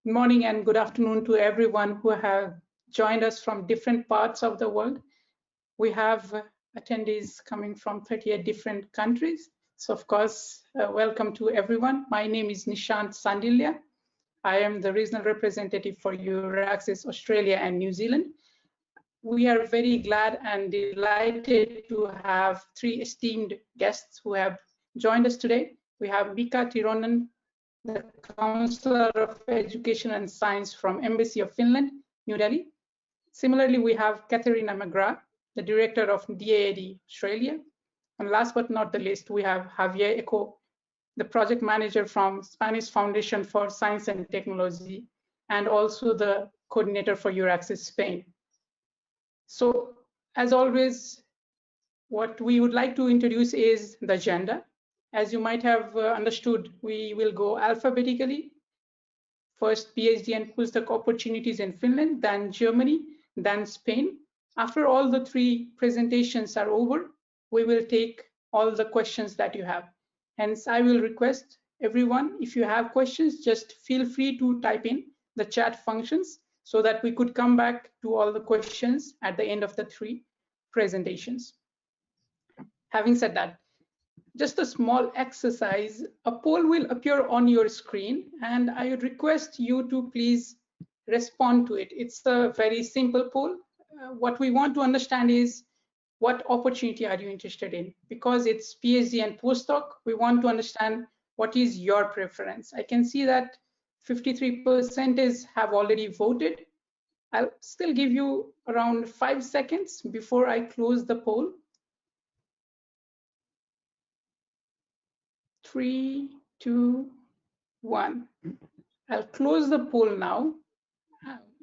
Good morning and good afternoon to everyone who have joined us from different parts of the world. We have attendees coming from 38 different countries. So of course, welcome to everyone. My name is Nishant Sandilya. I am the regional representative for EURAXESS Australia and New Zealand. We are very glad and delighted to have three esteemed guests who have joined us today. We have Mika, Tirronen, the Counsellor of Education and Science from Embassy of Finland, New Delhi. Similarly, we have Katharina McGrath, the Director of DAAD Australia. And last but not the least, we have Xavier, the Project Manager from Spanish Foundation for Science and Technology, and also the Coordinator for EURAXESS Spain. So, as always, what we would like to introduce is the agenda. As you might have understood, we will go alphabetically. First, PhD and postdoc opportunities in Finland, then Germany, then Spain. After all the three presentations are over, we will take all the questions that you have. Hence, I will request everyone, if you have questions, just feel free to type in the chat functions so that we could come back to all the questions at the end of the three presentations. Having said that, just a small exercise, a poll will appear on your screen and I would request you to please respond to it. It's a very simple poll. What we want to understand is what opportunity are you interested in? Because it's PhD and postdoc, we want to understand what is your preference. I can see that 53% have already voted. I'll still give you around 5 seconds before I close the poll. 3, 2, 1. I'll close the poll now.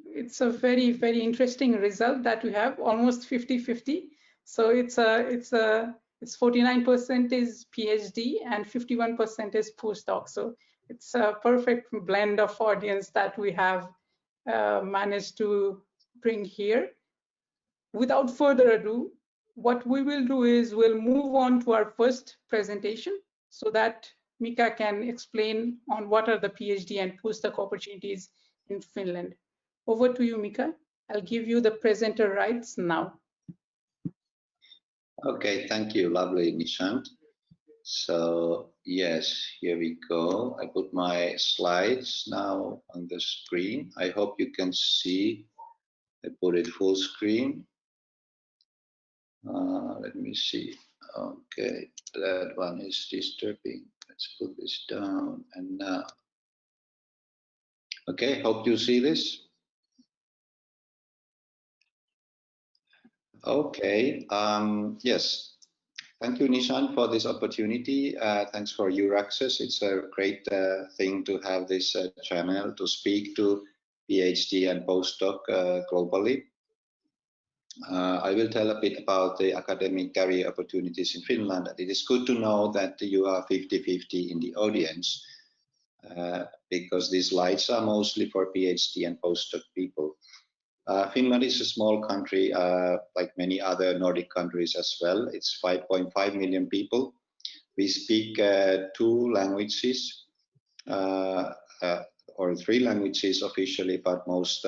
It's a very, very interesting result that we have, almost 50-50. So it's 49% is PhD and 51% is postdoc. So it's a perfect blend of audience that we have managed to bring here. Without further ado, what we will do is we'll move on to our first presentation so that Mika can explain on what are the PhD and postdoc opportunities in Finland. Over to you, Mika. I'll give you the presenter rights now. Okay, thank you. Lovely, Nishant. So, yes, here we go. I put my slides now on the screen. I hope you can see. I put it full screen. Let me see. Okay, that one is disturbing. Let's put this down and now. Okay, hope you see this. Okay, yes. Thank you, Nishant, for this opportunity. Thanks for EURAXESS. It's a great thing to have this channel to speak to PhD and postdoc globally. I will tell a bit about the academic career opportunities in Finland. It is good to know that you are 50-50 in the audience because these slides are mostly for PhD and postdoc people. Finland is a small country, like many other Nordic countries as well. It's 5.5 million people. We speak 2 languages, or 3 languages officially, but most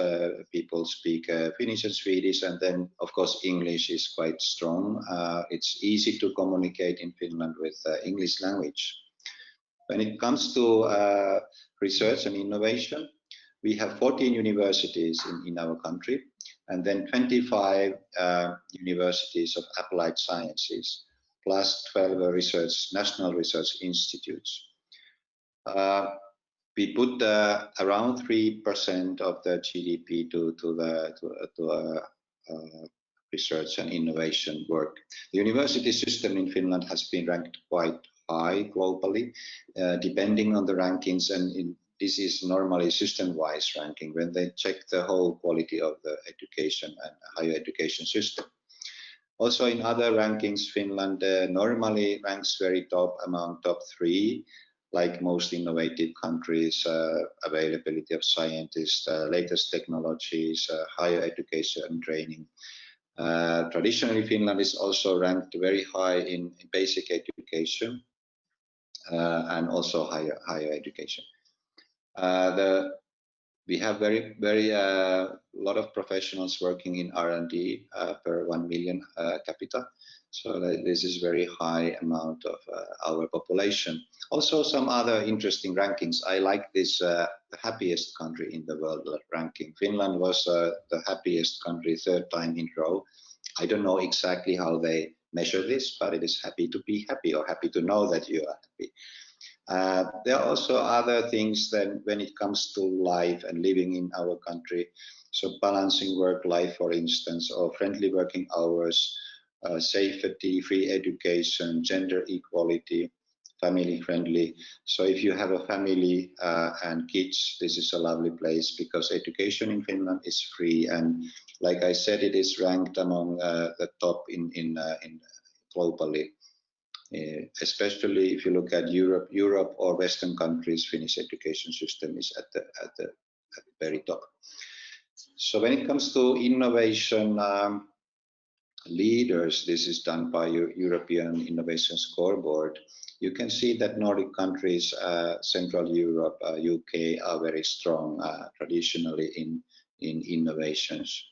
people speak Finnish and Swedish, and then of course English is quite strong. It's easy to communicate in Finland with English language. When it comes to research and innovation, we have 14 universities in our country, and then 25 universities of applied sciences, plus 12 national research institutes. We put around 3% of the GDP to research and innovation work. The university system in Finland has been ranked quite high globally, depending on the rankings, and this is normally system-wise ranking when they check the whole quality of the education and higher education system. Also in other rankings, Finland normally ranks very top among top 3, like most innovative countries, availability of scientists, latest technologies, higher education and training. Traditionally, Finland is also ranked very high in basic education and also higher education. The We have very lot of professionals working in R&D per 1 million capita. So this is very high amount of our population. Also some other interesting rankings. I like this the happiest country in the world ranking. Finland was the happiest country 3rd time in a row. I don't know exactly how they measure this, but it is happy to be happy, or happy to know that you are happy. There are also other things than when it comes to life and living in our country. So balancing work life, for instance, or friendly working hours, safety, free education, gender equality, family friendly. So if you have a family and kids, this is a lovely place because education in Finland is free. And like I said, it is ranked among the top in globally. Especially if you look at Europe or Western countries, Finnish education system is at the very top. So when it comes to innovation leaders, this is done by European Innovation Scoreboard. You can see that Nordic countries, Central Europe, UK are very strong traditionally in innovations.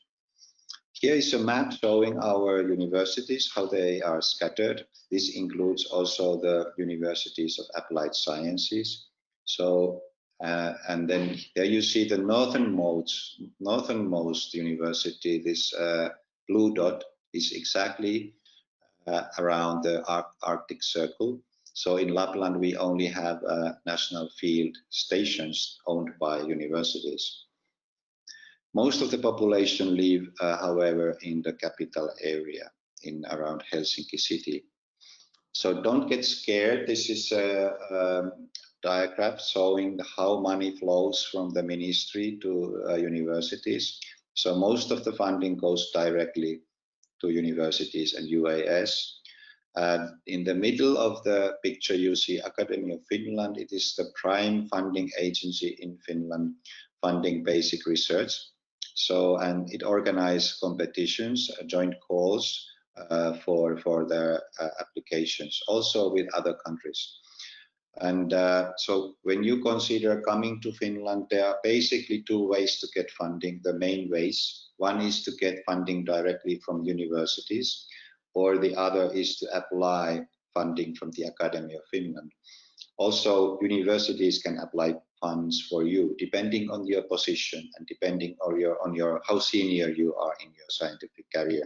Here is a map showing our universities, how they are scattered. This includes also the universities of applied sciences. So, and then there you see the northernmost university. This blue dot is exactly around the Arctic Circle. So in Lapland, we only have national field stations owned by universities. Most of the population live, however, in the capital area, in around Helsinki city. So don't get scared. This is a diagram showing how money flows from the ministry to universities. So most of the funding goes directly to universities and UAS. In the middle of the picture, you see Academy of Finland. It is the prime funding agency in Finland, funding basic research. So, and it organizes competitions, joint calls for their applications, also with other countries. And so when you consider coming to Finland, there are basically 2 ways to get funding, the main ways. One is to get funding directly from universities, or the other is to apply funding from the Academy of Finland. Also, universities can apply funds for you, depending on your position and depending on your how senior you are in your scientific career.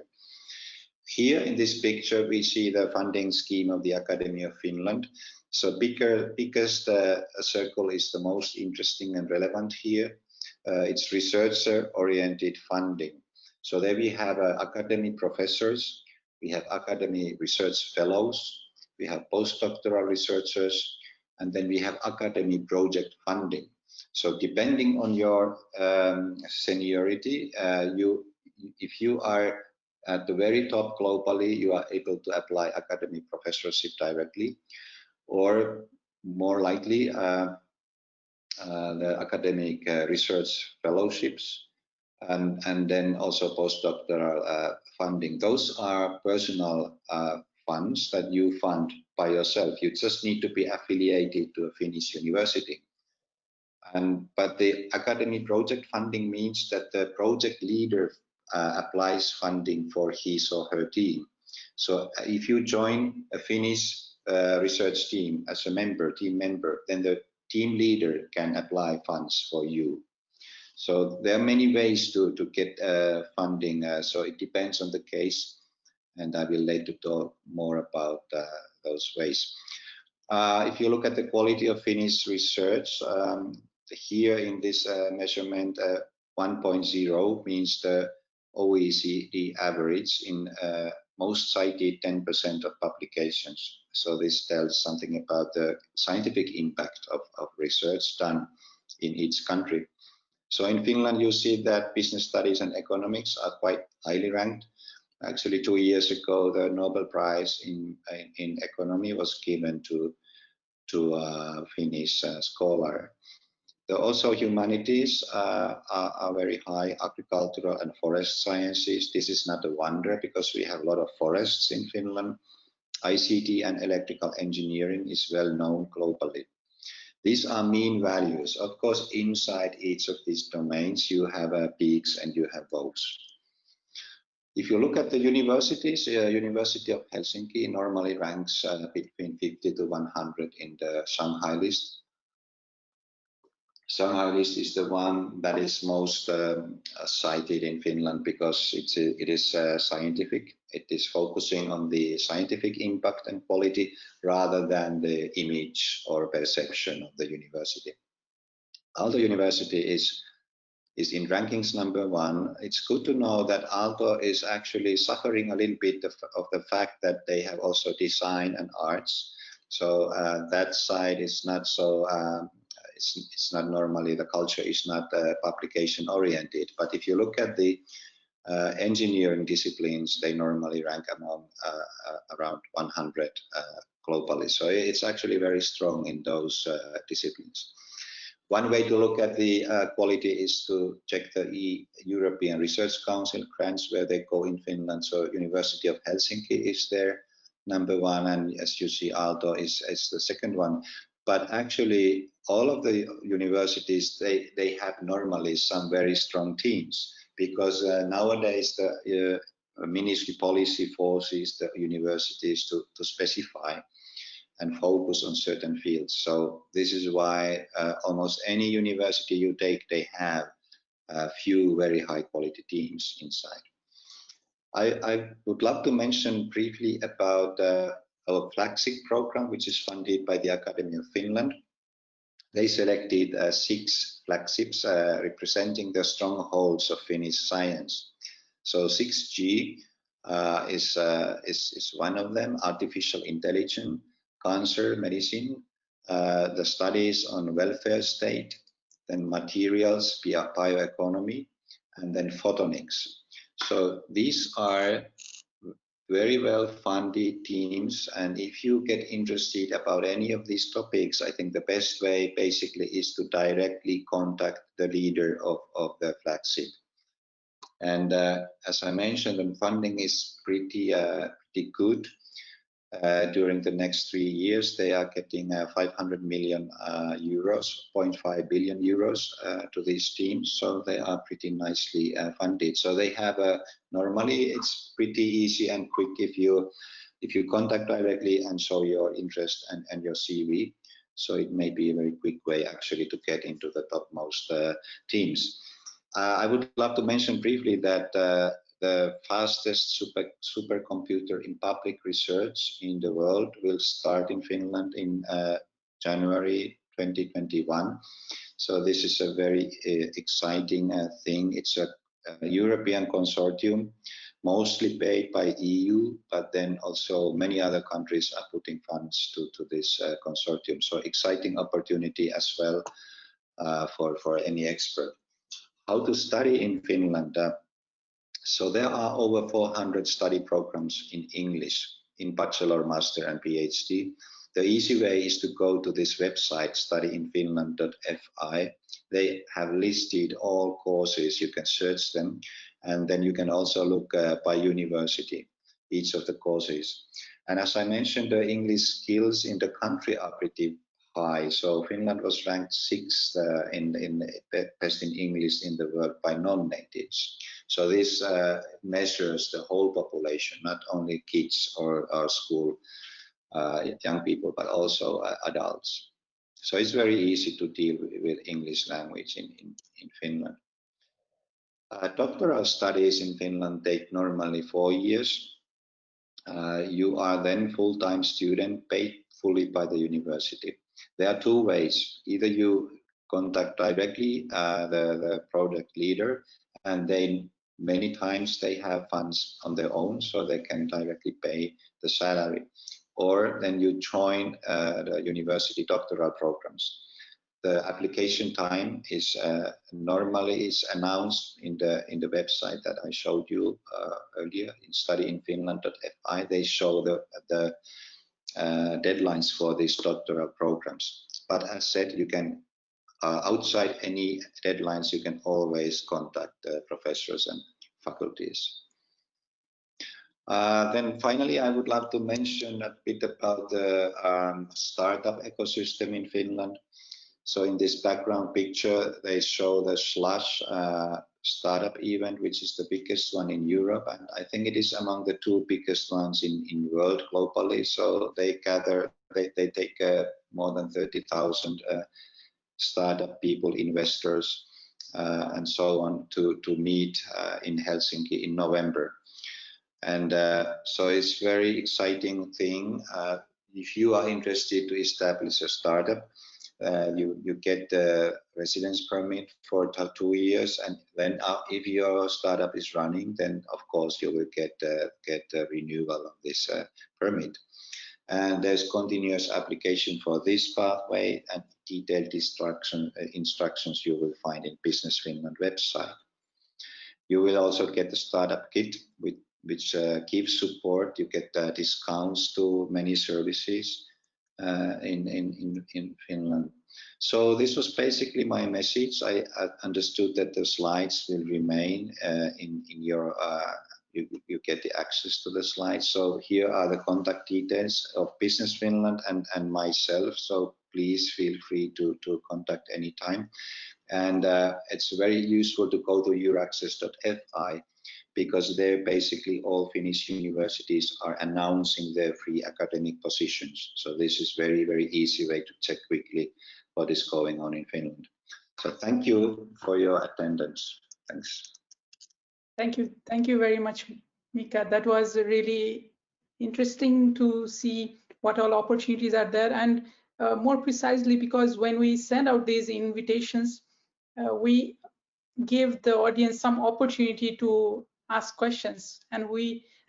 Here in this picture, we see the funding scheme of the Academy of Finland. So biggest circle is the most interesting and relevant here. It's researcher-oriented funding. So there we have academic professors, we have academic research fellows, we have postdoctoral researchers, and then we have academic project funding. So depending on your seniority, if you are at the very top globally, you are able to apply academic professorship directly, or more likely the academic research fellowships, and then also postdoctoral funding. Those are personal funds that you fund by yourself. You just need to be affiliated to a Finnish university. But the academic project funding means that the project leader applies funding for his or her team. So if you join a Finnish research team as a team member, then the team leader can apply funds for you. So there are many ways to get funding. So it depends on the case, and I will later talk more about those ways. If you look at the quality of Finnish research, here in this measurement, 1.0 means the OECD average in most cited 10% of publications. So this tells something about the scientific impact of research done in each country. So in Finland, you see that business studies and economics are quite highly ranked. Actually, 2 years ago, the Nobel Prize in economy was given to a Finnish scholar. Also humanities are very high, agricultural and forest sciences. This is not a wonder because we have a lot of forests in Finland. ICT and electrical engineering is well known globally. These are mean values. Of course, inside each of these domains, you have peaks and you have votes. If you look at the universities, University of Helsinki normally ranks between 50 to 100 in the Shanghai list. Shanghai list is the one that is most cited in Finland because it is scientific. It is focusing on the scientific impact and quality rather than the image or perception of the university. Aalto University is in rankings #1. It's good to know that Aalto is actually suffering a little bit of the fact that they have also design and arts. So that side is not so it's not normally, the culture is not publication oriented, but if you look at the engineering disciplines, they normally rank among around 100 globally. So it's actually very strong in those disciplines. One way to look at the quality is to check the European Research Council grants where they go in Finland. So University of Helsinki is there, #1, and as you see, Aalto is the second one. But actually, all of the universities, they have normally some very strong teams, because nowadays the ministry policy forces the universities to specify and focus on certain fields. So this is why almost any university you take, they have a few very high quality teams inside. I would love to mention briefly about our flagship program, which is funded by the Academy of Finland. They selected 6 flagships representing the strongholds of Finnish science. So 6G is one of them: artificial intelligence, cancer medicine, the studies on welfare state, then materials, bioeconomy, and then photonics. So these are very well funded teams, and if you get interested about any of these topics, I think the best way basically is to directly contact the leader of the flagship. And as I mentioned, the funding is pretty good. During the next 3 years, they are getting 500 million euros, 0.5 billion euros to these teams. So they are pretty nicely funded. So they have normally it's pretty easy and quick if you contact directly and show your interest and your CV. So it may be a very quick way actually to get into the topmost teams. I would love to mention briefly that the fastest supercomputer in public research in the world will start in Finland in January 2021. So this is a very exciting thing. It's a European consortium, mostly paid by EU, but then also many other countries are putting funds to this consortium. So exciting opportunity as well for any expert. How to study in Finland? So there are over 400 study programs in English in bachelor, master, and PhD. The easy way is to go to this website, studyinfinland.fi. They have listed all courses. You can search them, and then you can also look by university, each of the courses. And as I mentioned, the English skills in the country are pretty high. So Finland was ranked 6th in best in English in the world by non-natives. So this measures the whole population, not only kids or school young people, but also adults. So it's very easy to deal with English language in Finland. Doctoral studies in Finland take normally 4 years. You are then full-time student paid fully by the university. There are 2 ways. Either you contact directly the project leader, and then many times they have funds on their own, so they can directly pay the salary. Or then you join the university doctoral programs. The application time is normally is announced in the website that I showed you earlier in studyinfinland.fi. They show the deadlines for these doctoral programs. But as said, you can outside any deadlines, you can always contact professors and faculties. Then finally, I would love to mention a bit about the startup ecosystem in Finland. So in this background picture, they show the Slush startup event, which is the biggest one in Europe. And I think it is among the 2 biggest ones in world globally. So they gather, they take more than 30,000 startup people, investors, and so on to meet in Helsinki in November. And so it's very exciting thing. If you are interested to establish a startup, you get the residence permit for 2 years, and then if your startup is running, then of course you will get a renewal of this permit. And there's continuous application for this pathway, and detailed instructions you will find in Business Finland website. You will also get the startup kit which gives support. You get discounts to many services in Finland. So this was basically my message. I understood that the slides will remain in your, you get the access to the slides. So here are the contact details of Business Finland and myself. So please feel free to contact anytime. And it's very useful to go to EURAXESS.fi, because there basically all Finnish universities are announcing their free academic positions. So this is very, very easy way to check quickly what is going on in Finland. So thank you for your attendance. Thanks. Thank you very much, Mika. That was really interesting to see what all opportunities are there, and more precisely because when we send out these invitations, we give the audience some opportunity to ask questions. And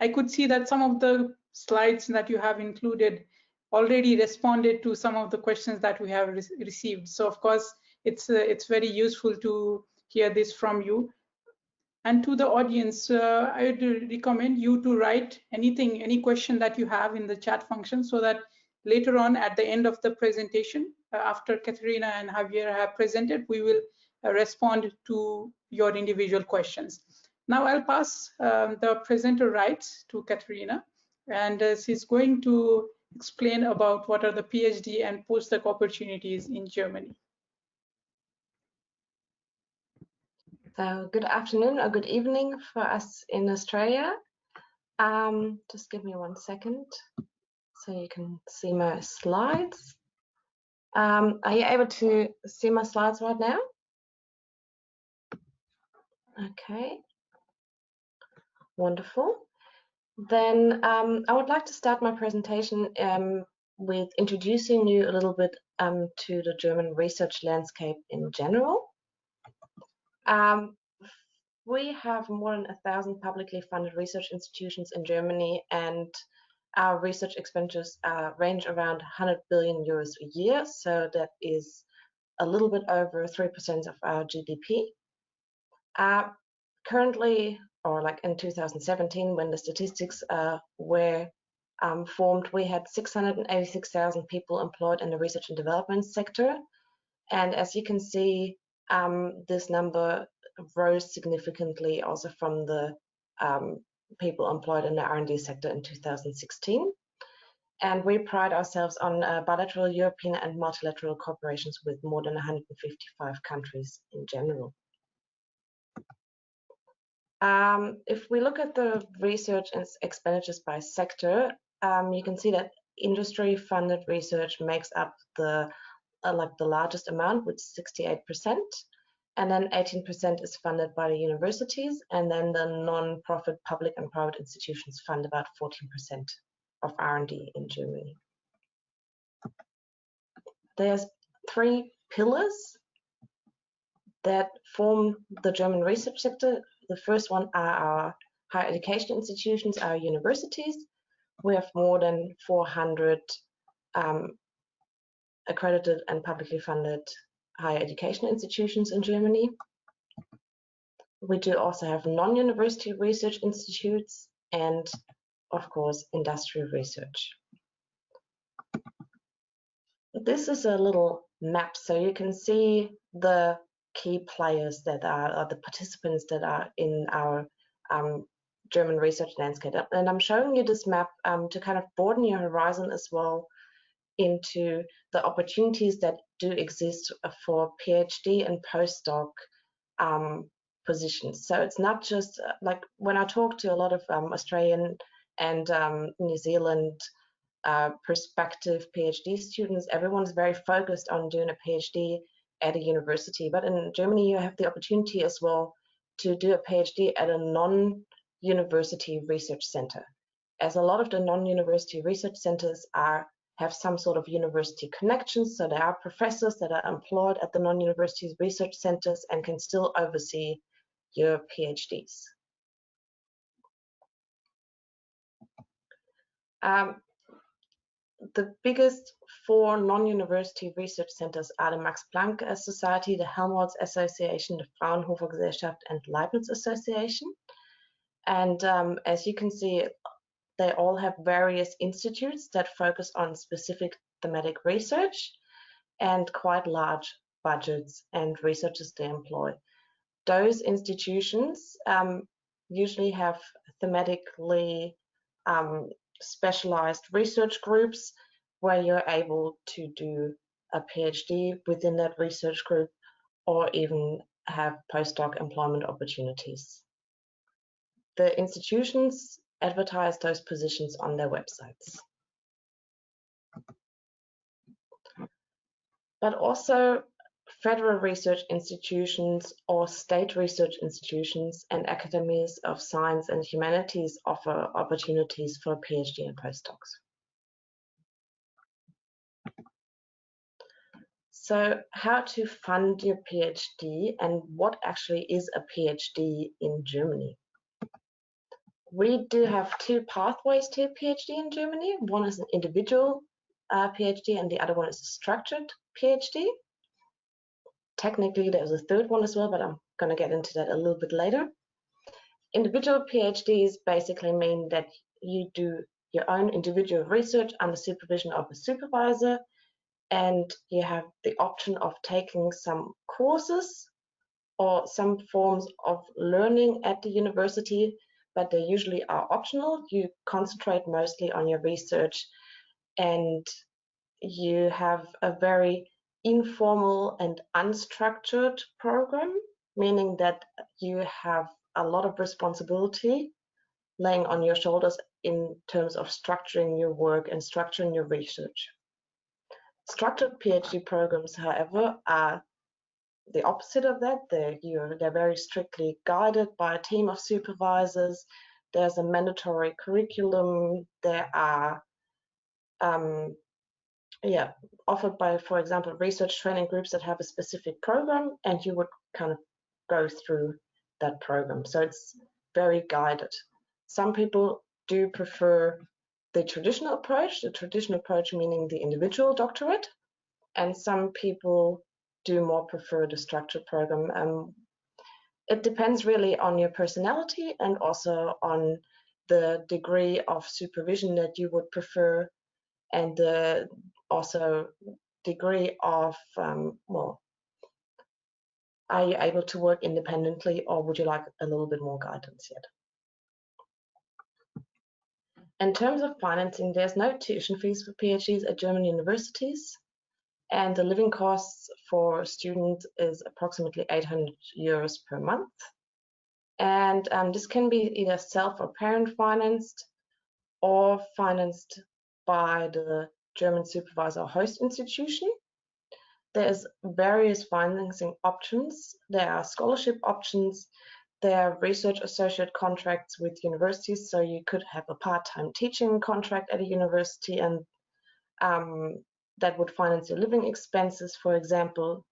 I could see that some of the slides that you have included already responded to some of the questions that we have received. So of course, it's very useful to hear this from you. And to the audience, I would recommend you to write any question that you have in the chat function, so that later on at the end of the presentation, after Katharina and Xavier have presented, we will respond to your individual questions. Now I'll pass the presenter rights to Katharina, and she's going to explain about what are the PhD and postdoc opportunities in Germany. So good afternoon or good evening for us in Australia. Just give me 1 second so you can see my slides. Are you able to see my slides right now? Okay, wonderful. Then I would like to start my presentation with introducing you a little bit to the German research landscape in general. We have more than 1,000 publicly funded research institutions in Germany, and our research expenditures range around 100 billion euros a year. So that is a little bit over 3% of our GDP. Currently, or like in 2017, when the statistics were formed, we had 686,000 people employed in the research and development sector. And as you can see, this number rose significantly also from the people employed in the R&D sector in 2016. And we pride ourselves on bilateral European and multilateral cooperations with more than 155 countries in general. If we look at the research and expenditures by sector, you can see that industry-funded research makes up the largest amount, with 68%, and then 18% is funded by the universities, and then the non-profit public and private institutions fund about 14% of R&D in Germany. There's 3 pillars that form the German research sector. The first one are our higher education institutions, our universities. We have more than 400 accredited and publicly funded higher education institutions in Germany. We do also have non-university research institutes and, of course, industrial research. This is a little map, so you can see the key players that are, or the participants that are in our German research landscape. And I'm showing you this map to kind of broaden your horizon as well into the opportunities that do exist for PhD and postdoc positions. So it's not just like when I talk to a lot of Australian and New Zealand prospective PhD students, everyone's very focused on doing a PhD at a university. But in Germany, you have the opportunity as well to do a PhD at a non-university research center, as a lot of the non-university research centers have some sort of university connections. So there are professors that are employed at the non-university research centers and can still oversee your PhDs. The biggest 4 non-university research centers are the Max Planck Society, the Helmholtz Association, the Fraunhofer Gesellschaft, and Leibniz Association. And as you can see, they all have various institutes that focus on specific thematic research and quite large budgets and researchers they employ. Those institutions usually have thematically specialized research groups where you're able to do a PhD within that research group or even have postdoc employment opportunities. The institutions advertise those positions on their websites. But also federal research institutions or state research institutions and academies of science and humanities offer opportunities for PhD and postdocs. So how to fund your PhD and what actually is a PhD in Germany? We do have 2 pathways to a PhD in Germany. One is an individual PhD and the other one is a structured PhD. Technically, there's a third one as well, but I'm going to get into that a little bit later. Individual PhDs basically mean that you do your own individual research under supervision of a supervisor, and you have the option of taking some courses or some forms of learning at the university, but they usually are optional. You concentrate mostly on your research and you have a very informal and unstructured program, meaning that you have a lot of responsibility laying on your shoulders in terms of structuring your work and structuring your research. Structured PhD programs, however, are the opposite of that. They're very strictly guided by a team of supervisors. There's a mandatory curriculum. There are offered by, for example, research training groups that have a specific program, and you would kind of go through that program. So it's very guided. Some people do prefer the traditional approach meaning the individual doctorate, and some people do more prefer the structured program. It depends really on your personality and also on the degree of supervision that you would prefer, and the also degree of, are you able to work independently or would you like a little bit more guidance yet? In terms of financing, there's no tuition fees for PhDs at German universities, and the living costs for students is approximately 800 euros per month. And this can be either self or parent financed or financed by the German supervisor or host institution. There's various financing options. There are scholarship options. There are research associate contracts with universities. So you could have a part-time teaching contract at a university, and that would finance your living expenses, for example.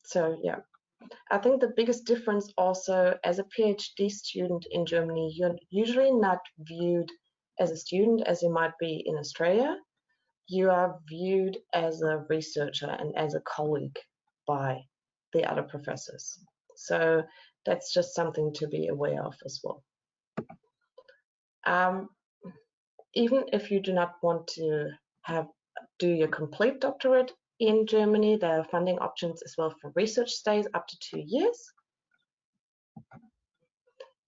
So yeah, I think the biggest difference also, as a PhD student in Germany, you're usually not viewed as a student as you might be in Australia. You are viewed as a researcher and as a colleague by the other professors. So that's just something to be aware of as well. Even if you do not want to do your complete doctorate in Germany, there are funding options as well for research stays up to 2 years.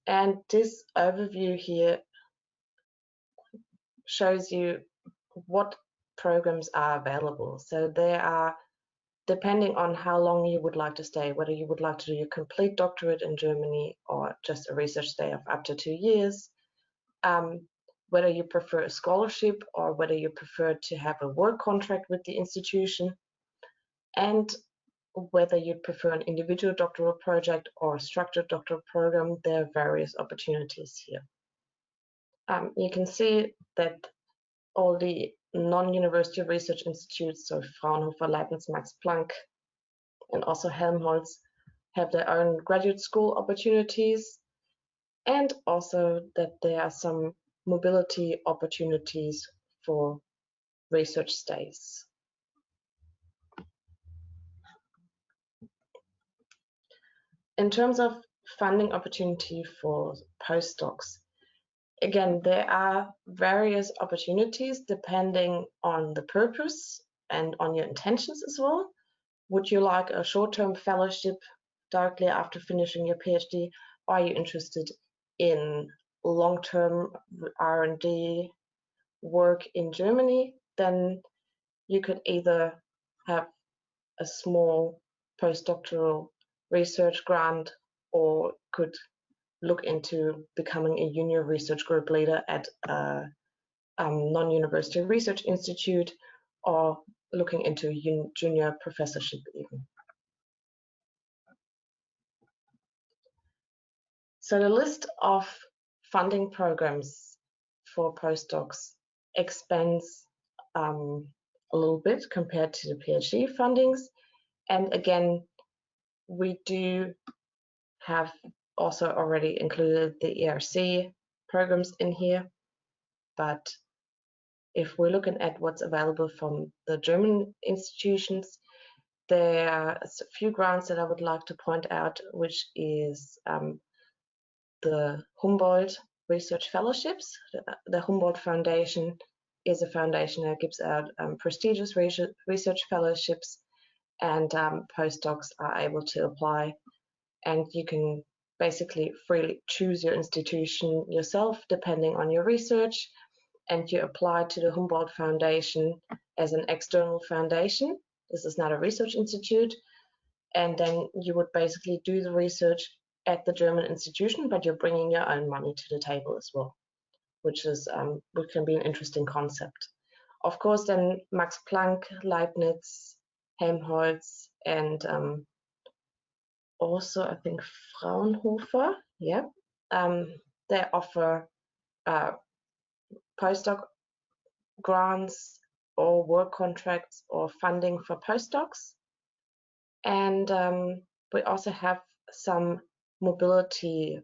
And this overview here shows you what programs are available. So there are, depending on how long you would like to stay, whether you would like to do your complete doctorate in Germany or just a research stay of up to 2 years, whether you prefer a scholarship or whether you prefer to have a work contract with the institution, and whether you'd prefer an individual doctoral project or a structured doctoral program. There are various opportunities here. You can see that all the non-university research institutes, so Fraunhofer, Leibniz, Max Planck, and also Helmholtz, have their own graduate school opportunities, and also that there are some mobility opportunities for research stays. In terms of funding opportunity for postdocs, again, there are various opportunities depending on the purpose and on your intentions as well. Would you like a short-term fellowship directly after finishing your PhD? Are you interested in long-term R&D work in Germany? Then you could either have a small postdoctoral research grant or could look into becoming a junior research group leader at a non-university research institute, or looking into junior professorship even. So the list of funding programs for postdocs expands a little bit compared to the PhD fundings. And again, we do have also already included the ERC programs in here. But if we're looking at what's available from the German institutions, there are a few grants that I would like to point out, which is the Humboldt Research Fellowships. The Humboldt Foundation is a foundation that gives out prestigious research fellowships, and postdocs are able to apply, and you can basically freely choose your institution yourself depending on your research, and you apply to the Humboldt Foundation as an external foundation. This is not a research institute, and then you would basically do the research at the German institution, but you're bringing your own money to the table as well, which can be an interesting concept. Of course, then Max Planck, Leibniz, Helmholtz, and also I think Fraunhofer, yeah, they offer postdoc grants or work contracts or funding for postdocs. And we also have some mobility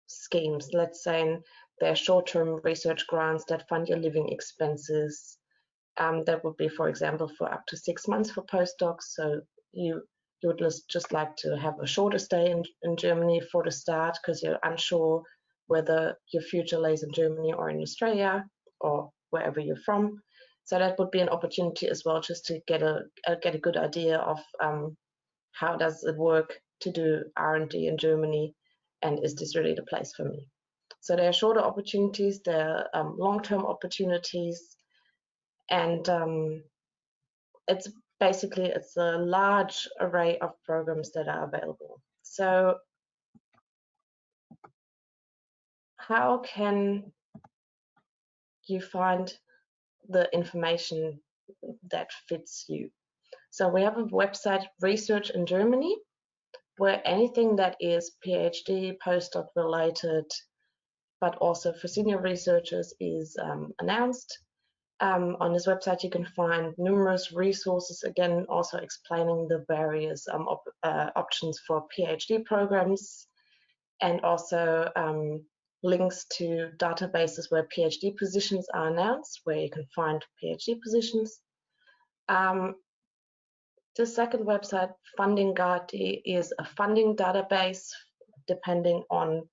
schemes. Let's say there are short-term research grants that fund your living expenses. That would be, for example, for up to 6 months for postdocs. So you would just like to have a shorter stay in Germany for the start because you're unsure whether your future lays in Germany or in Australia or wherever you're from. So that would be an opportunity as well, just to get a good idea of how does it work to do R&D in Germany, and is this really the place for me? So there are shorter opportunities, there are long-term opportunities, and it's a large array of programs that are available. So how can you find the information that fits you? So we have a website, Research in Germany, where anything that is PhD, postdoc related, but also for senior researchers is announced. On this website, you can find numerous resources, again, also explaining the various options for PhD programs, and also links to databases where PhD positions are announced, where you can find PhD positions. The second website, Funding Guide, is a funding database depending on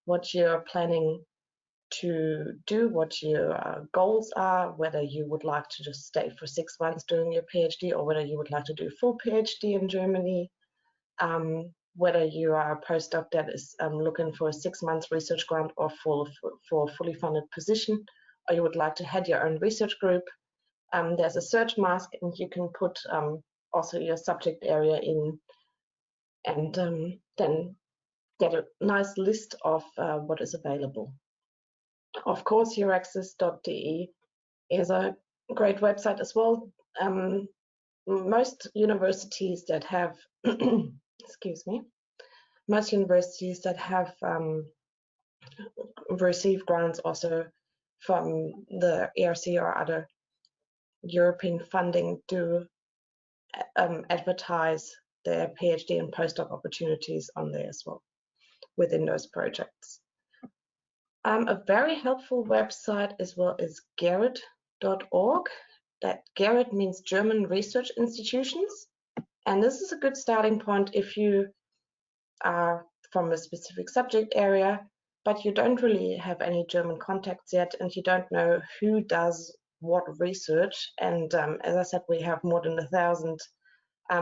what you're planning to do, what your goals are, whether you would like to just stay for 6 months doing your PhD or whether you would like to do a full PhD in Germany. whether you are a postdoc that is looking for a 6-month research grant or for a fully funded position, or you would like to head your own research group, there's a search mask, and you can put also your subject area in, and then get a nice list of what is available. Of course, EURAXESS.de is a great website as well. Most universities that have, excuse me, most universities that have received grants also from the ERC or other European funding do advertise their PhD and postdoc opportunities on there as well within those projects. A very helpful website as well is GERIT.org. That GERIT means German Research Institutions, and this is a good starting point if you are from a specific subject area, but you don't really have any German contacts yet, and you don't know who does what research. And as I said, we have more than 1,000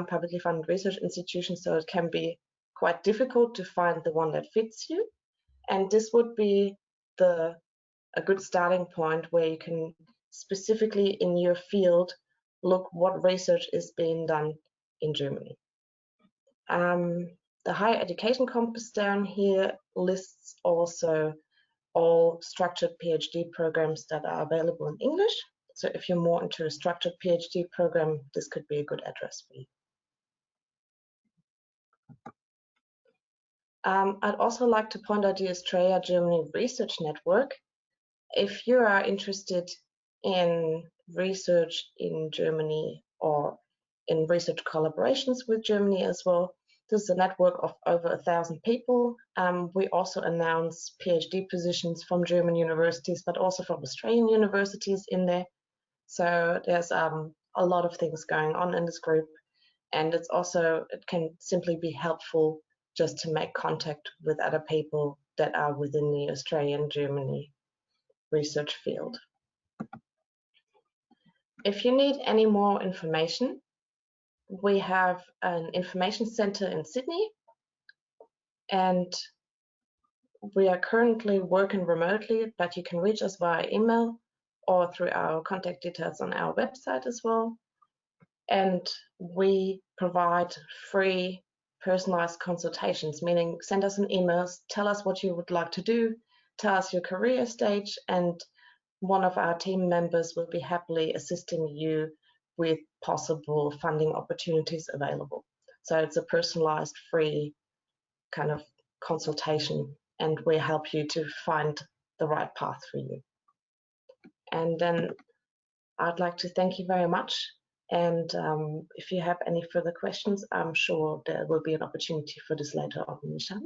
publicly funded research institutions, so it can be quite difficult to find the one that fits you. And this would be a good starting point where you can specifically in your field look what research is being done in Germany. The higher education compass down here lists also all structured PhD programs that are available in English. So if you're more into a structured PhD program, this could be a good address for you. I'd also like to point out the Australia-Germany Research Network. If you are interested in research in Germany or in research collaborations with Germany as well, this is a network of over 1,000 people. We also announce PhD positions from German universities, but also from Australian universities in there. So there's a lot of things going on in this group, and it can simply be helpful just to make contact with other people that are within the Australian-Germany research field. If you need any more information, we have an information center in Sydney, and we are currently working remotely, but you can reach us via email or through our contact details on our website as well. And we provide free personalized consultations, meaning send us an email, tell us what you would like to do, tell us your career stage, and one of our team members will be happily assisting you with possible funding opportunities available. So it's a personalized, free kind of consultation, and we help you to find the right path for you. And then I'd like to thank you very much. And if you have any further questions, I'm sure there will be an opportunity for this later on in the chat.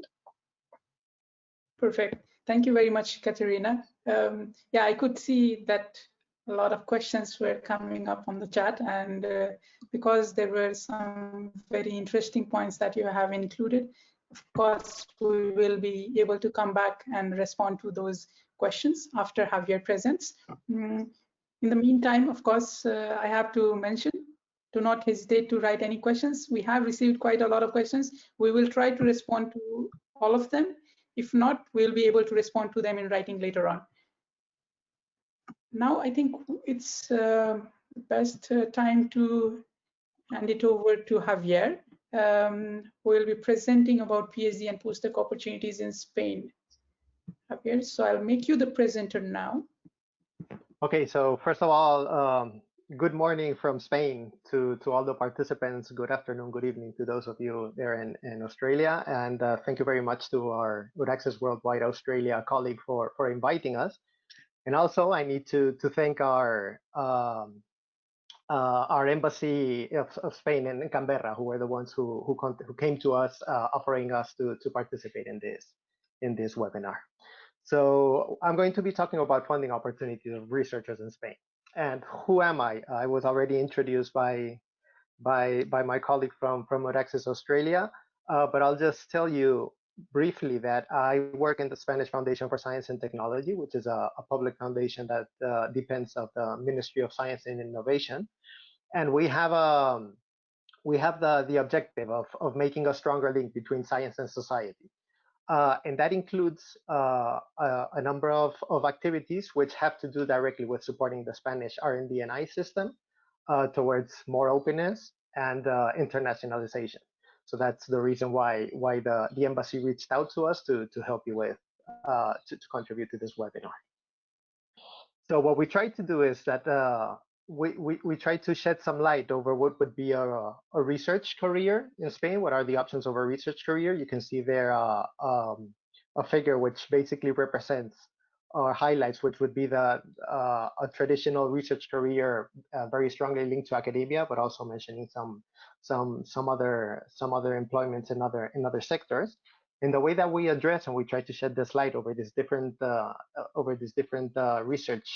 Perfect. Thank you very much, Katharina. Yeah, I could see that a lot of questions were coming up on the chat, and because there were some very interesting points that you have included, of course, we will be able to come back and respond to those questions after Xavier presents. In the meantime, of course, I have to mention, do not hesitate to write any questions. We have received quite a lot of questions. We will try to respond to all of them. If not, we'll be able to respond to them in writing later on. Now, I think it's best time to hand it over to Xavier, who will be presenting about PhD and postdoc opportunities in Spain. Xavier, so I'll make you the presenter now. Okay, so first of all, good morning from Spain to all the participants. Good afternoon, good evening to those of you there in Australia. And thank you very much to our EURAXESS Worldwide Australia colleague for inviting us. And also I need to thank our Embassy of Spain in Canberra, who were the ones who came to us offering us to participate in this webinar. So I'm going to be talking about funding opportunities of researchers in Spain. And who am I? I was already introduced by my colleague from EURAXESS Australia, but I'll just tell you briefly that I work in the Spanish Foundation for Science and Technology, which is a public foundation that depends on the Ministry of Science and Innovation. And we have we have the objective of making a stronger link between science and society. And that includes a number of activities which have to do directly with supporting the Spanish R&D&I system towards more openness and internationalization. So that's the reason why the embassy reached out to us to help you with to contribute to this webinar. So what we try to do is that we try to shed some light over what would be a research career in Spain. What are the options of a research career? You can see there a figure which basically represents or highlights which would be a traditional research career, very strongly linked to academia, but also mentioning some other employments in other sectors. And the way that we address and we try to shed this light over these different research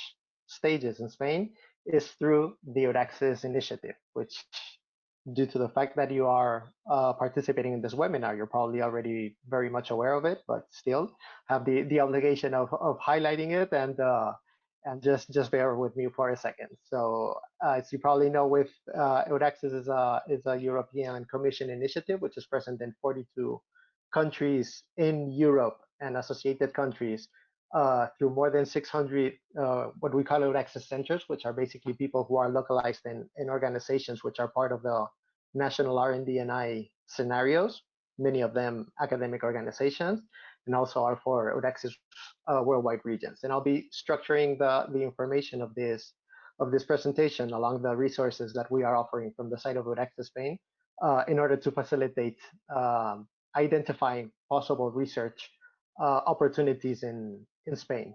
stages in Spain is through the EURAXESS initiative, which, due to the fact that you are participating in this webinar, you're probably already very much aware of it, but still have the obligation of highlighting it and just bear with me for a second. So as you probably know, with EURAXESS is a European Commission initiative, which is present in 42 countries in Europe and associated countries through more than 600 what we call EURAXESS centers, which are basically people who are localized in organizations which are part of the national R&D&I scenarios, many of them academic organizations, and also are for EURAXESS worldwide regions. And I'll be structuring the information of this presentation along the resources that we are offering from the site of EURAXESS Spain in order to facilitate identifying possible research opportunities in Spain.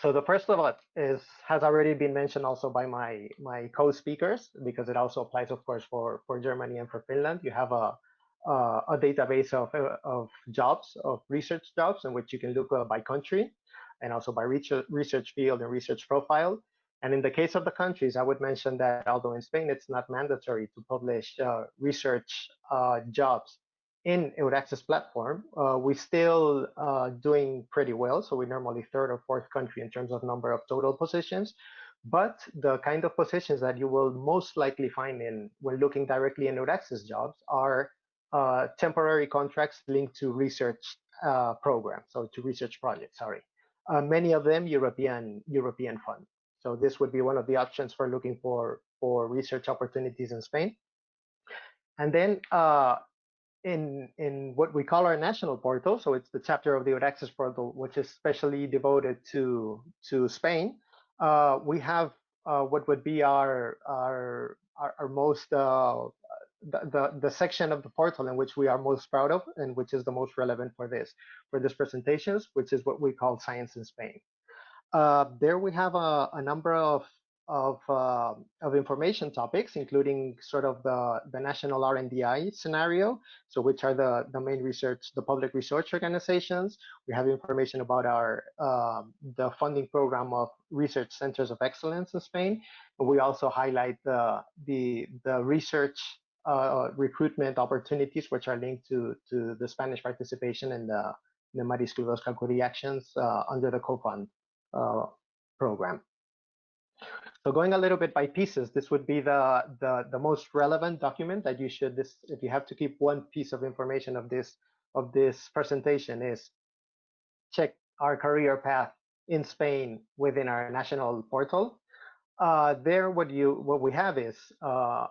So the first of it has already been mentioned also by my co-speakers, because it also applies, of course, for Germany and for Finland. You have a database of jobs, of research jobs, in which you can look by country and also by research field and research profile. And in the case of the countries, I would mention that although in Spain it's not mandatory to publish research jobs in EURAXESS platform, we're still doing pretty well. So we're normally third or fourth country in terms of number of total positions. But the kind of positions that you will most likely find when looking directly in EURAXESS jobs are temporary contracts linked to research programs, so to research projects, sorry. Many of them European fund. So this would be one of the options for looking for research opportunities in Spain. And then in what we call our national portal, so it's the chapter of the EURAXESS portal, which is specially devoted to Spain. We have what would be our most the section of the portal in which we are most proud of and which is the most relevant for this presentations, which is what we call Science in Spain. There we have a number of information topics, including sort of the national R&D&I scenario, so which are the main research, the public research organizations. We have information about our the funding program of research centers of excellence in Spain. And we also highlight the research recruitment opportunities, which are linked to the Spanish participation in the Mariscludos Calculi actions under the co-fund program. So going a little bit by pieces, this would be the most relevant document that you should, if you have to keep one piece of information of this presentation, is check our career path in Spain within our national portal. There, what we have is a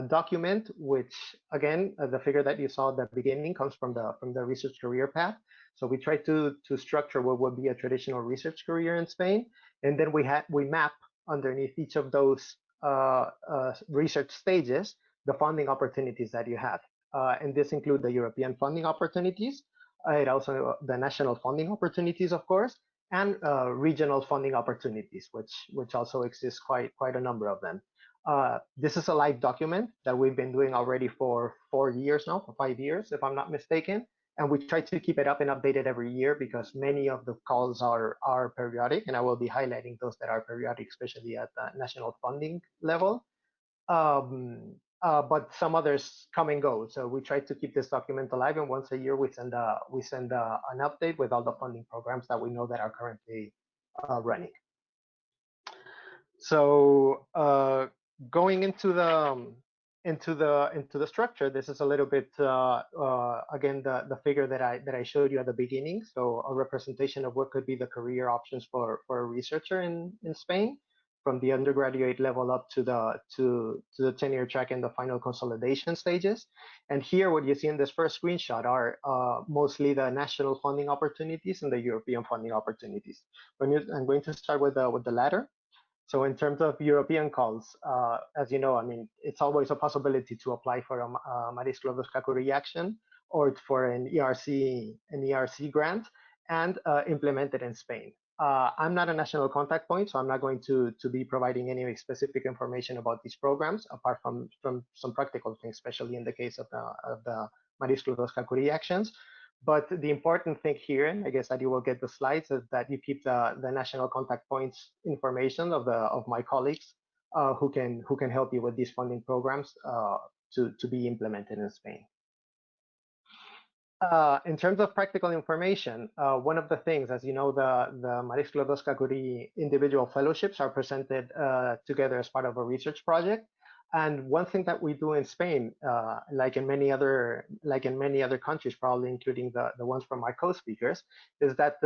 document which, again, the figure that you saw at the beginning comes from the research career path. So we try to structure what would be a traditional research career in Spain, and then we map underneath each of those research stages the funding opportunities that you have, and this includes the European funding opportunities, it also the national funding opportunities, of course, and regional funding opportunities, which also exists quite a number of them. This is a live document that we've been doing already for 4 years now, for 5 years, if I'm not mistaken. And we try to keep it up and update it every year because many of the calls are periodic, and I will be highlighting those that are periodic, especially at the national funding level. But some others come and go. So we try to keep this document alive, and once a year we send an update with all the funding programs that we know that are currently running. So going into into the structure, this is a little bit again the figure that I showed you at the beginning. So a representation of what could be the career options for a researcher in Spain, from the undergraduate level up to the tenure track and the final consolidation stages. And here, what you see in this first screenshot are mostly the national funding opportunities and the European funding opportunities. I'm going to start with the latter. So in terms of European calls, as you know, I mean, it's always a possibility to apply for a Marisclo Curie action or for an ERC grant and implement it in Spain. I'm not a national contact point, so I'm not going to be providing any specific information about these programs, apart from some practical things, especially in the case of the Marisclo Curie actions. But the important thing here, and I guess that you will get the slides, is that you keep the national contact points information of my colleagues who can help you with these funding programs to be implemented in Spain. In terms of practical information, one of the things, as you know, the Marisclo Curie individual fellowships are presented together as part of a research project. And one thing that we do in Spain, like in many other countries, probably including the ones from my co-speakers, is that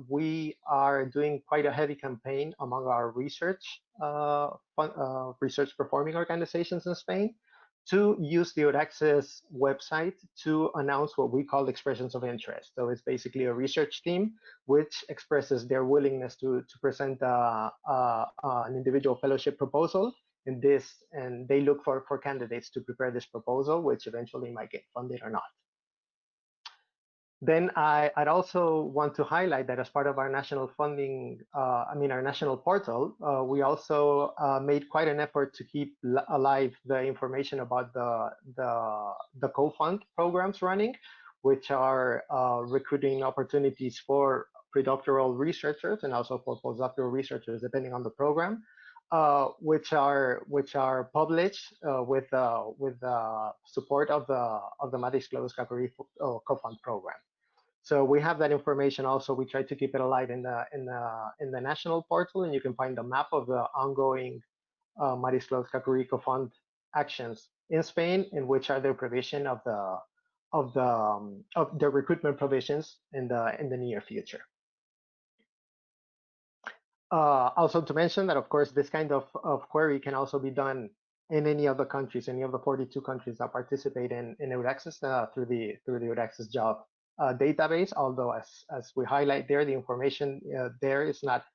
we are doing quite a heavy campaign among our research performing organizations in Spain to use the EURAXESS website to announce what we call expressions of interest. So it's basically a research team which expresses their willingness to present an individual fellowship proposal. And they look for candidates to prepare this proposal, which eventually might get funded or not. Then I'd also want to highlight that as part of our national funding, our national portal, we also made quite an effort to keep alive the information about the co-fund programs running, which are recruiting opportunities for predoctoral researchers and also for postdoctoral researchers, depending on the program. Which are published with support of the Marisclo Curie co-fund program. So we have that information also. We try to keep it alive in the national portal, and you can find the map of the ongoing Marisclo Curie co-fund actions in Spain, in which are the provision of the recruitment provisions in the near future. Also to mention that, of course, this kind of query can also be done in any of the countries, any of the 42 countries that participate in EURAXESS through the EURAXESS job database. Although, as we highlight there, the information there is not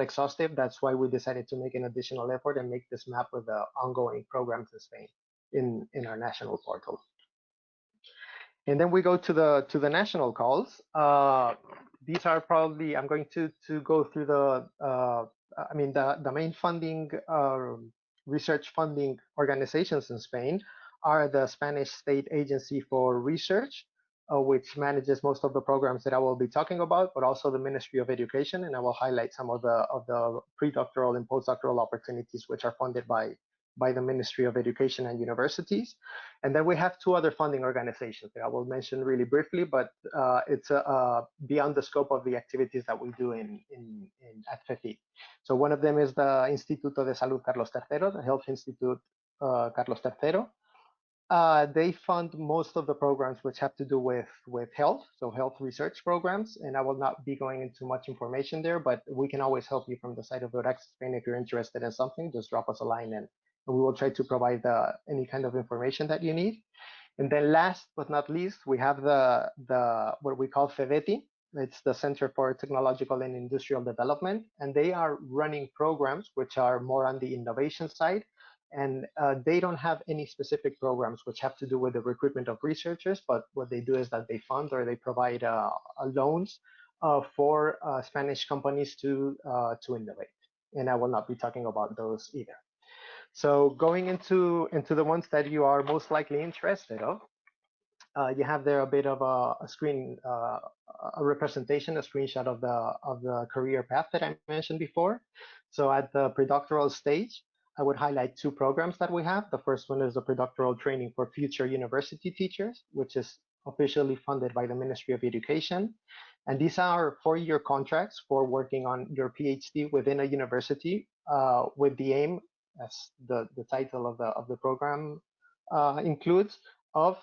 exhaustive. That's why we decided to make an additional effort and make this map with the ongoing programs in Spain in our national portal. And then we go to the national calls. These are probably, I'm going to go through the main funding, research funding organizations in Spain are the Spanish State Agency for Research, which manages most of the programs that I will be talking about, but also the Ministry of Education, and I will highlight some of the predoctoral and postdoctoral opportunities which are funded by the Ministry of Education and Universities. And then we have two other funding organizations that I will mention really briefly, but it's beyond the scope of the activities that we do at FECYT. So one of them is the Instituto de Salud Carlos III, the Health Institute Carlos III. They fund most of the programs which have to do with health, so health research programs, and I will not be going into much information there, but we can always help you from the side of EURAXESS Spain. If you're interested in something, just drop us a line and we will try to provide any kind of information that you need. And then last but not least, we have the what we call FECYT. It's the Center for Technological and Industrial Development, and they are running programs which are more on the innovation side. And they don't have any specific programs which have to do with the recruitment of researchers, but what they do is that they fund or they provide loans for Spanish companies to innovate. And I will not be talking about those either. So going into the ones that you are most likely interested of, you have there a bit of a screen, a representation, a screenshot of the career path that I mentioned before. So at the predoctoral stage, I would highlight two programs that we have. The first one is the predoctoral training for future university teachers, which is officially funded by the Ministry of Education. And these are 4-year contracts for working on your PhD within a university with the aim, as the title of the program includes of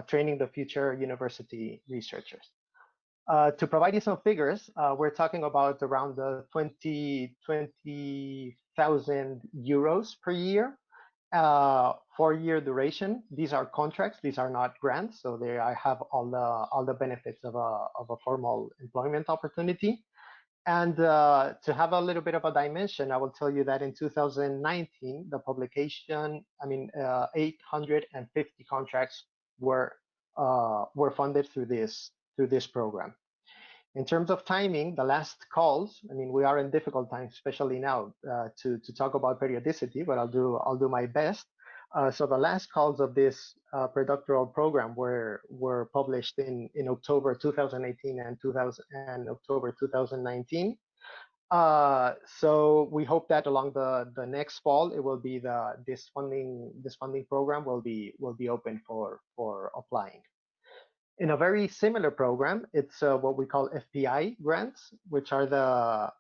training the future university researchers. To provide you some figures, we're talking about around the 20,000 euros per year, 4-year duration. These are contracts; these are not grants, so they have all the benefits of a formal employment opportunity. And to have a little bit of a dimension, I will tell you that in 2019, the publication, 850 contracts were funded through this program. In terms of timing, the last calls, we are in difficult times, especially now, to talk about periodicity, but I'll do my best. So the last calls of this predoctoral program were published in October 2018 and October 2019. So we hope that along the next fall, it will be this funding program will be open for applying. In a very similar program, it's what we call FPI grants, which are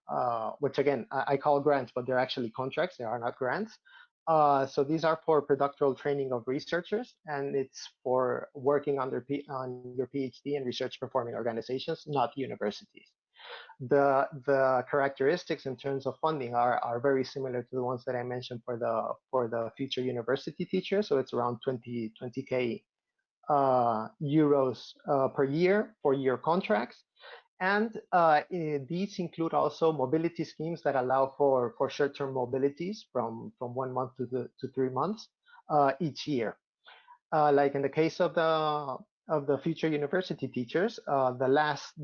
which again I call grants, but they're actually contracts. They are not grants. So these are for predoctoral training of researchers, and it's for working on your PhD and research performing organizations, not universities. The characteristics in terms of funding are very similar to the ones that I mentioned for the future university teachers. So it's around 20K euros per year, 4-year contracts. And these include also mobility schemes that allow for short-term mobilities from 1 month to 3 months each year. Like in the case of the future university teachers,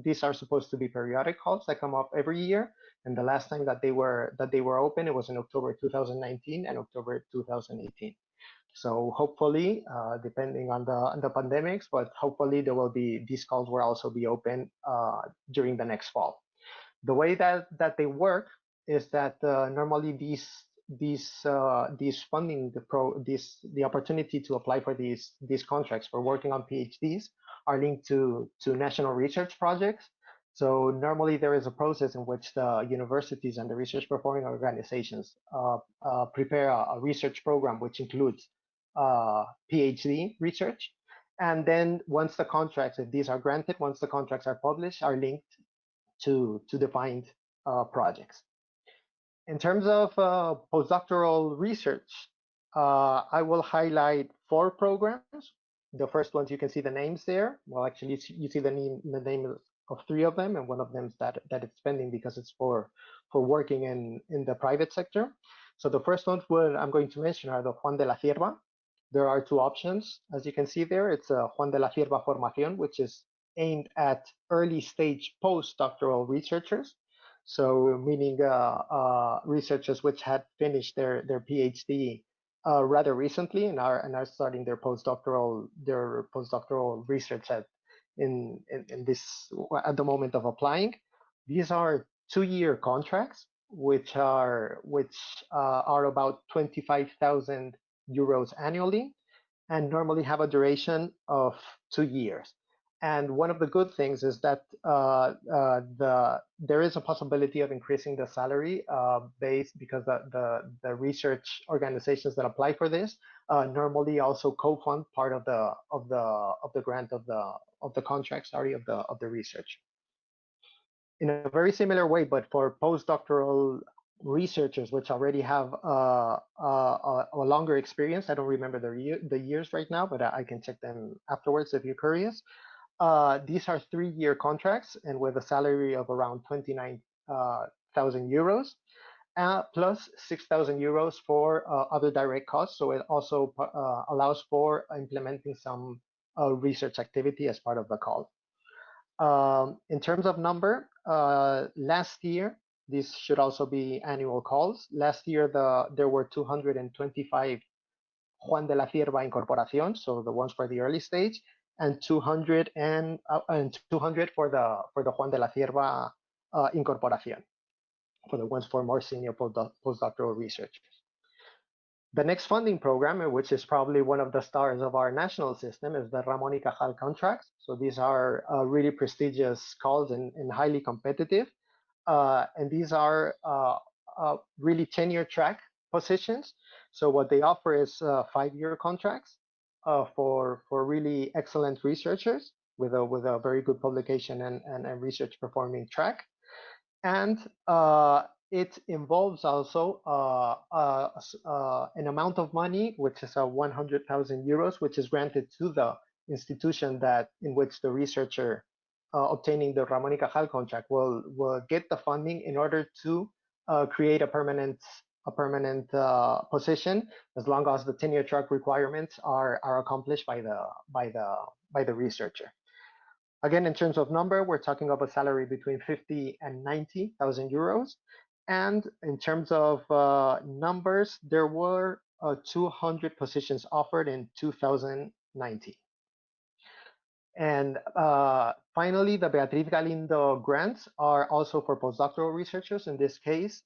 these are supposed to be periodic calls that come up every year. And the last time that they were open, it was in October 2019 and October 2018. So hopefully, depending on the pandemics, but hopefully these calls will also be open during the next fall. The way that they work is that normally the opportunity to apply for these contracts for working on PhDs are linked to national research projects. So normally there is a process in which the universities and the research performing organizations prepare a research program which includes PhD research, and then once the contracts, if these are granted, once the contracts are published, are linked to defined projects. In terms of postdoctoral research, I will highlight 4 programs. The first ones, you can see the names there. Well, actually, you see the name of 3 of them, and one of them is that it's pending because it's for working in the private sector. So the first ones I'm going to mention are the Juan de la Cierva. There are 2 options, as you can see there. It's Juan de la Cierva Formación, which is aimed at early stage postdoctoral researchers. So meaning researchers which had finished their PhD rather recently and are starting their postdoctoral research at the moment of applying. These are 2-year contracts, which are about 25,000 euros annually, and normally have a duration of 2 years. And one of the good things is that there is a possibility of increasing the salary because the research organizations that apply for this normally also co-fund part of the grant of the contract, of the research. In a very similar way, but for postdoctoral researchers which already have a longer experience, I don't remember the years right now, but I can check them afterwards if you're curious. These are 3-year contracts and with a salary of around 29,000 euros, plus 6,000 euros for other direct costs. So it also allows for implementing some research activity as part of the call. In terms of number, last year, this should also be annual calls. Last year, there were 225 Juan de la Cierva Incorporación, so the ones for the early stage, and 200 for the Juan de la Cierva Incorporación, for the ones for more senior postdoctoral researchers. The next funding program, which is probably one of the stars of our national system, is the Ramón y Cajal contracts. So these are really prestigious calls and highly competitive. And these are really tenure track positions. So what they offer is 5-year contracts for really excellent researchers with a very good publication and research performing track. And it involves also an amount of money, which is 100,000 euros, which is granted to the institution that in which the researcher obtaining the Ramón y Cajal contract will get the funding in order to create a permanent position, as long as the tenure track requirements are accomplished by the researcher. Again, in terms of number, we're talking of a salary between 50 and 90,000 euros. And in terms of numbers, there were 200 positions offered in 2019. And finally, the Beatriz Galindo grants are also for postdoctoral researchers, in this case,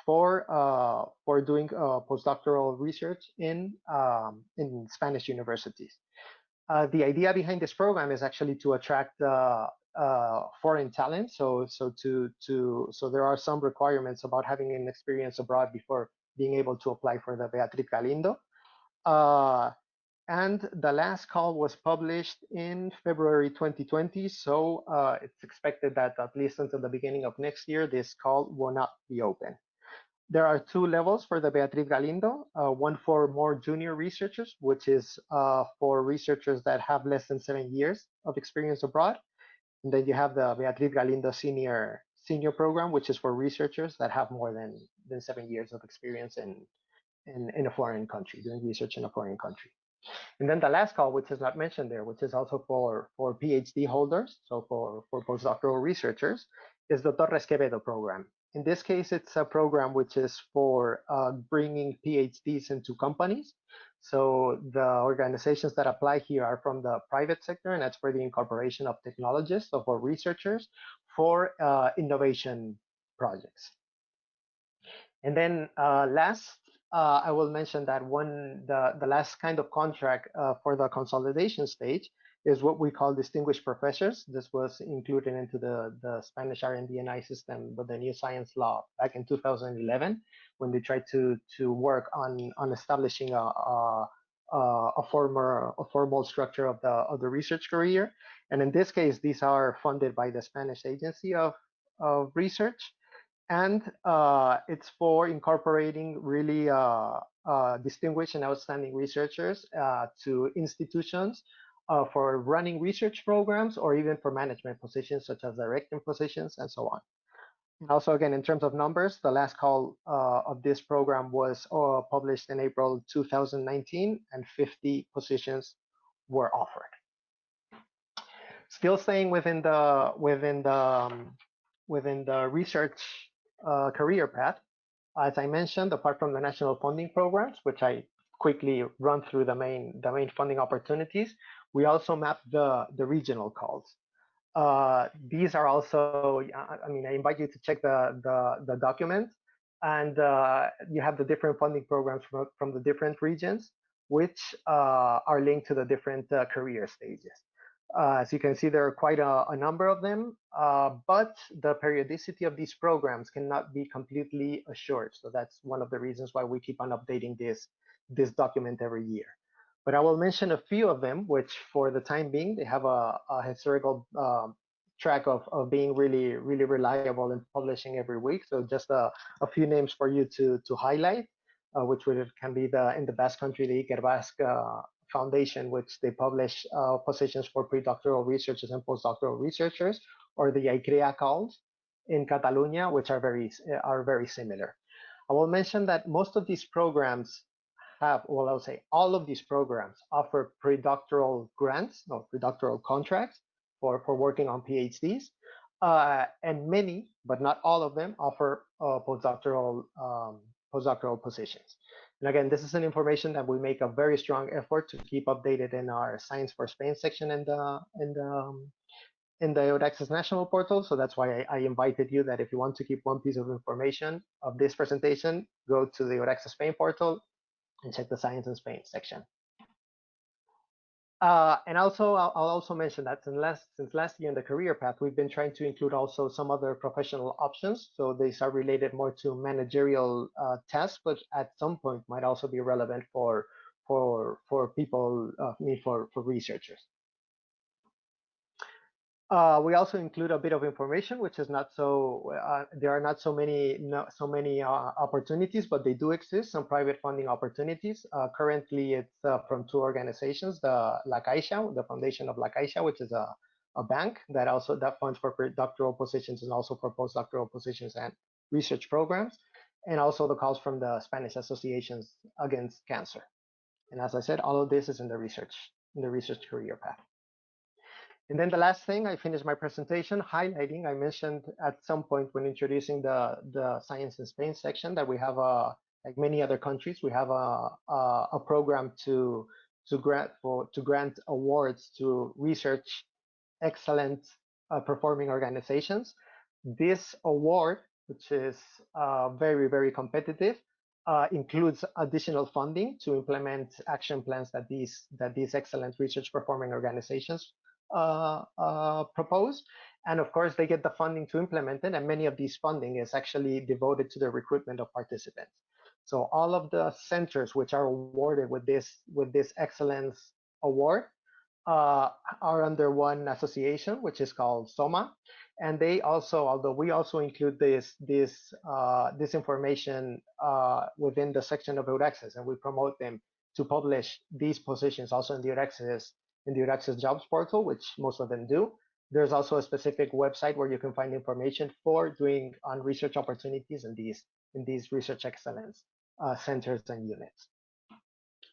for doing postdoctoral research in Spanish universities. The idea behind this program is actually to attract foreign talent. So there are some requirements about having an experience abroad before being able to apply for the Beatriz Galindo. And the last call was published in February 2020. So it's expected that at least until the beginning of next year, this call will not be open. There are two levels for the Beatriz Galindo, one for more junior researchers, which is for researchers that have less than 7 years of experience abroad. And then you have the Beatriz Galindo senior program, which is for researchers that have more than 7 years of experience in a foreign country, doing research in a foreign country. And then the last call, which is not mentioned there, which is also for PhD holders, so for postdoctoral researchers, is the Torres Quevedo program. In this case, it's a program which is for bringing PhDs into companies. So the organizations that apply here are from the private sector, and that's for the incorporation of technologists, so for researchers, for innovation projects. And then last, I will mention that the last kind of contract for the consolidation stage is what we call distinguished professors. This was included into the Spanish R&D&I system with the new science law back in 2011, when they tried to work on establishing a formal structure of the research career. And in this case, these are funded by the Spanish Agency of Research. And it's for incorporating really distinguished and outstanding researchers to institutions for running research programs, or even for management positions such as directing positions and so on. And also, again, in terms of numbers, the last call of this program was published in April 2019, and 50 positions were offered. Still staying within the research career path, as I mentioned, apart from the national funding programs, which I quickly run through the main funding opportunities, we also map the regional calls. These are also, I mean, I invite you to check the document, and you have the different funding programs from the different regions, which are linked to the different career stages. As you can see, there are quite a number of them, but the periodicity of these programs cannot be completely assured. So that's one of the reasons why we keep on updating this document every year. But I will mention a few of them, which for the time being, they have a historical track of being really reliable and publishing every week. So just a few names for you to highlight, which can be in the Basque Country, the Iker Basque Foundation, which they publish positions for predoctoral researchers and postdoctoral researchers, or the ICREA calls in Catalonia, which are very similar. I will mention that most of these programs well, I'll say all of these programs offer predoctoral grants, no, predoctoral contracts for working on PhDs, and many, but not all of them, offer postdoctoral positions. And again, this is an information that we make a very strong effort to keep updated in our Science for Spain section in the EURAXESS national portal. So that's why I invited you, that if you want to keep one piece of information of this presentation, go to the EURAXESS Spain portal and check the Science in Spain section. And also, I'll also mention that since last year in the career path, we've been trying to include also some other professional options. So these are related more to managerial tasks, but at some point might also be relevant for people, for researchers. We also include a bit of information, which is not so. There are not so many opportunities, but they do exist. Some private funding opportunities. Currently, it's from two organizations: the La Caixa, the Foundation of La Caixa, which is a bank that funds for doctoral positions and also for postdoctoral positions and research programs, and also the calls from the Spanish Associations Against Cancer. And as I said, all of this is in the research career path. And then the last thing, I finished my presentation highlighting, I mentioned at some point when introducing the Science in Spain section that we have like many other countries, we have a program to grant awards to research excellent performing organizations. This award, which is very, very competitive, includes additional funding to implement action plans that these excellent research performing organizations propose. And of course, they get the funding to implement it, and many of these funding is actually devoted to the recruitment of participants. So all of the centers which are awarded with this excellence award are under one association, which is called SOMA, and they also, although we also include this information within the section of EURAXESS, and we promote them to publish these positions also in the EURAXESS jobs portal, which most of them do. There's also a specific website where you can find information for doing on research opportunities in these research excellence centers and units.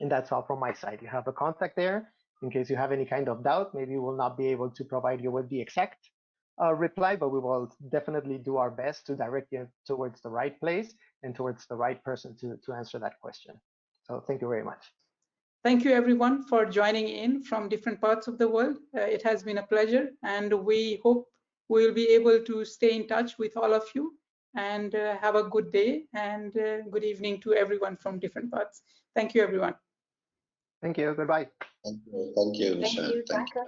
And that's all from my side. You have a contact there in case you have any kind of doubt. Maybe we'll not be able to provide you with the exact reply, but we will definitely do our best to direct you towards the right place and towards the right person to answer that question. So thank you very much. Thank you everyone for joining in from different parts of the world. It has been a pleasure, and we hope we'll be able to stay in touch with all of you, and have a good day and good evening to everyone from different parts. Thank you everyone. Thank you. Goodbye. Thank you, Michelle. Thank you.